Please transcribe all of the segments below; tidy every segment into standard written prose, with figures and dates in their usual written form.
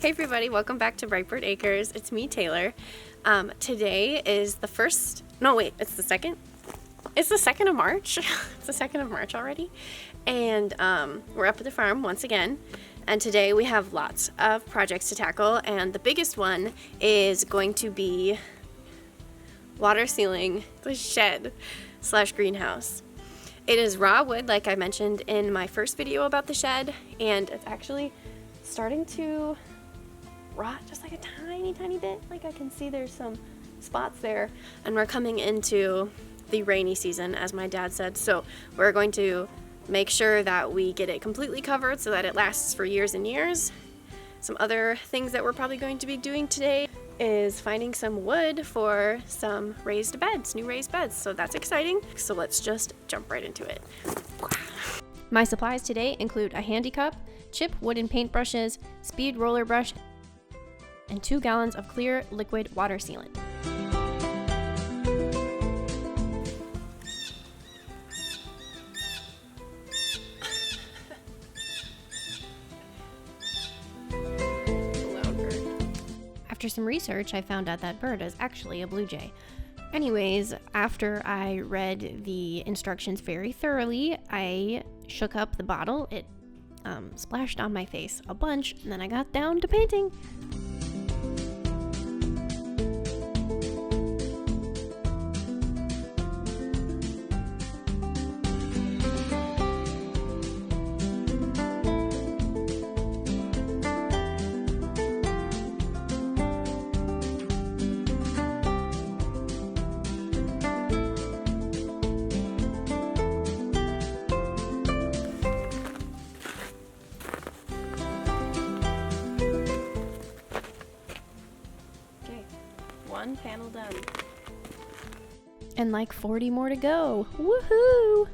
Hey everybody, welcome back to Brightbird Acres. It's me, Taylor. Today is the first, no wait, it's the second? It's the 2nd of March. It's the 2nd of March already. And we're up at the farm once again. And today we have lots of projects to tackle. And the biggest one is going to be water sealing the shed / greenhouse. It is raw wood, like I mentioned in my first video about the shed. And it's actually starting to rot just like a tiny bit. Like I can see there's some spots there, and we're coming into the rainy season, as my dad said, so we're going to make sure that we get it completely covered so that it lasts for years and years. Some other things that we're probably going to be doing today is finding some wood for some raised beds, new raised beds, so that's exciting. So let's just jump right into it. My supplies today include a handy cup, chip wooden paintbrushes, speed roller brush, and 2 gallons of clear liquid water sealant. After some research, I found out that bird is actually a blue jay. Anyways, after I read the instructions very thoroughly, I shook up the bottle. It splashed on my face a bunch, and then I got down to painting. One panel done. And like 40 more to go. Woohoo!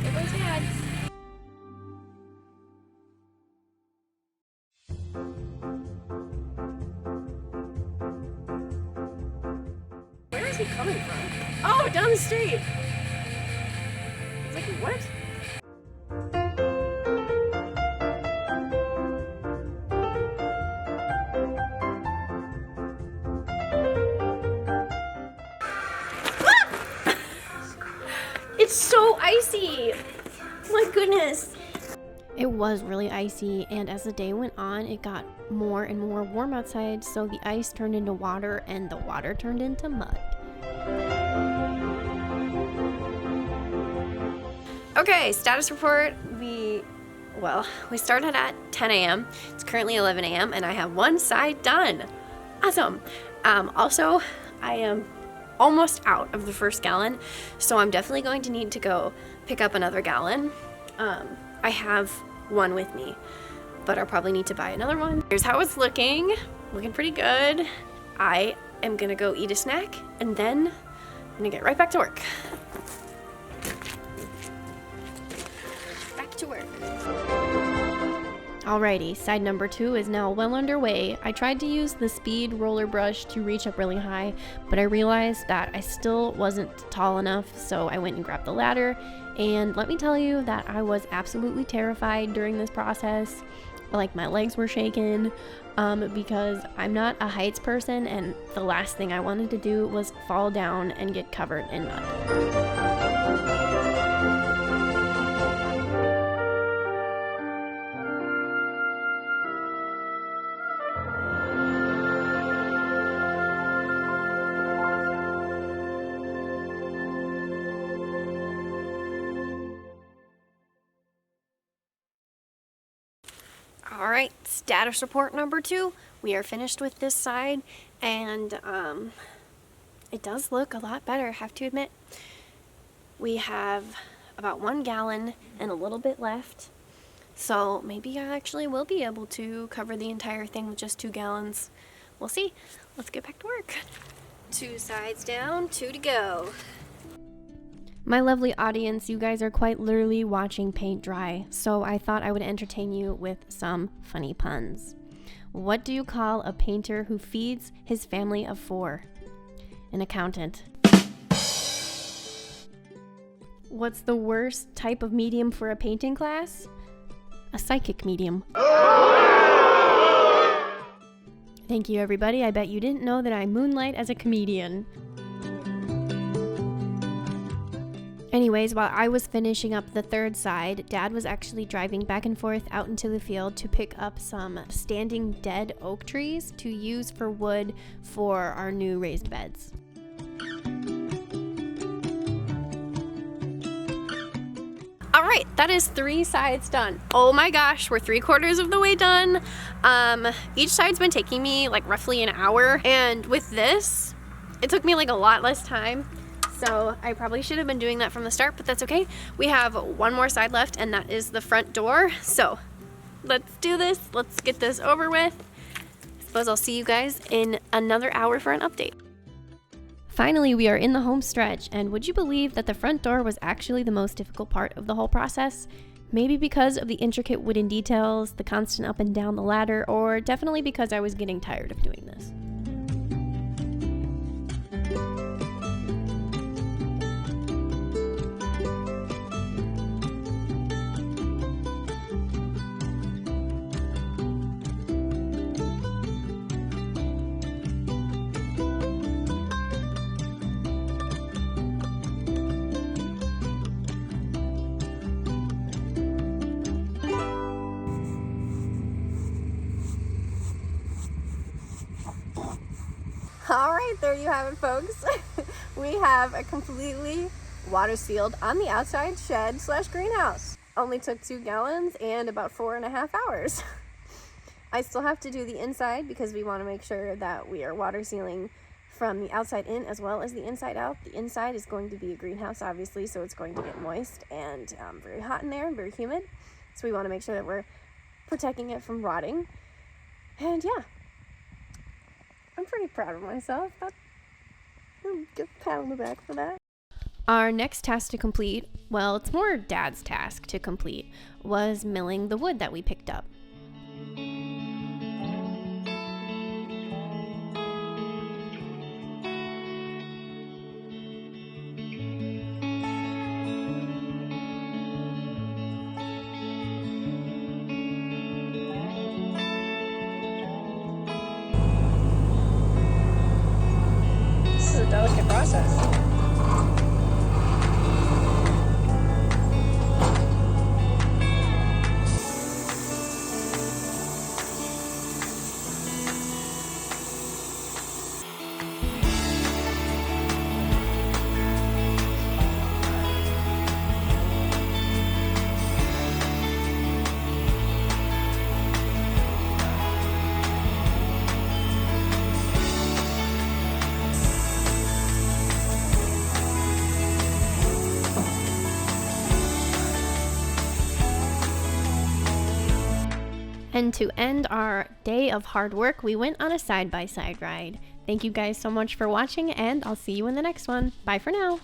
There goes Dad. Where is he coming from? Oh, down the street! I was like, what? Ah! It's so icy! My goodness! It was really icy, and as the day went on, it got more and more warm outside, so the ice turned into water, and the water turned into mud. Okay, status report. We started at 10 a.m. It's currently 11 a.m. and I have one side done. Awesome. Also, I am almost out of the first gallon, so I'm definitely going to need to go pick up another gallon. I have one with me, but I'll probably need to buy another one. Here's how it's looking pretty good. I am gonna go eat a snack, and then I'm gonna get right back to work. Back to work. Alrighty, side number 2 is now well underway. I tried to use the speed roller brush to reach up really high, but I realized that I still wasn't tall enough, so I went and grabbed the ladder. And let me tell you that I was absolutely terrified during this process. Like, my legs were shaking because I'm not a heights person, and the last thing I wanted to do was fall down and get covered in mud. Alright, status report number 2. We are finished with this side, and it does look a lot better, I have to admit. We have about 1 gallon and a little bit left, so maybe I actually will be able to cover the entire thing with just 2 gallons. We'll see. Let's get back to work. 2 sides down, 2 to go. My lovely audience, you guys are quite literally watching paint dry, so I thought I would entertain you with some funny puns. What do you call a painter who feeds his family of 4? An accountant. What's the worst type of medium for a painting class? A psychic medium. Thank you, everybody. I bet you didn't know that I moonlight as a comedian. Anyways, while I was finishing up the third side, Dad was actually driving back and forth out into the field to pick up some standing dead oak trees to use for wood for our new raised beds. All right, that is 3 sides done. Oh my gosh, we're 3/4 of the way done. Each side's been taking me like roughly an hour, and with this, it took me like a lot less time. So I probably should have been doing that from the start, but that's okay. We have one more side left, and that is the front door. So let's do this. Let's get this over with. I suppose I'll see you guys in another hour for an update. Finally, we are in the home stretch, and would you believe that the front door was actually the most difficult part of the whole process? Maybe because of the intricate wooden details, the constant up and down the ladder, or definitely because I was getting tired of doing this. All right, there you have it, folks. We have a completely water sealed on the outside shed / greenhouse. Only took 2 gallons and about 4.5 hours. I still have to do the inside because we want to make sure that we are water sealing from the outside in as well as the inside out. The inside is going to be a greenhouse, obviously, so it's going to get moist and very hot in there and very humid. So we want to make sure that we're protecting it from rotting. And yeah, I'm pretty proud of myself. I'll get a pat on the back for that. Our next task to complete, well, it's more Dad's task to complete, was milling the wood that we picked up. This is a delicate process. And to end our day of hard work, we went on a side-by-side ride. Thank you guys so much for watching, and I'll see you in the next one. Bye for now.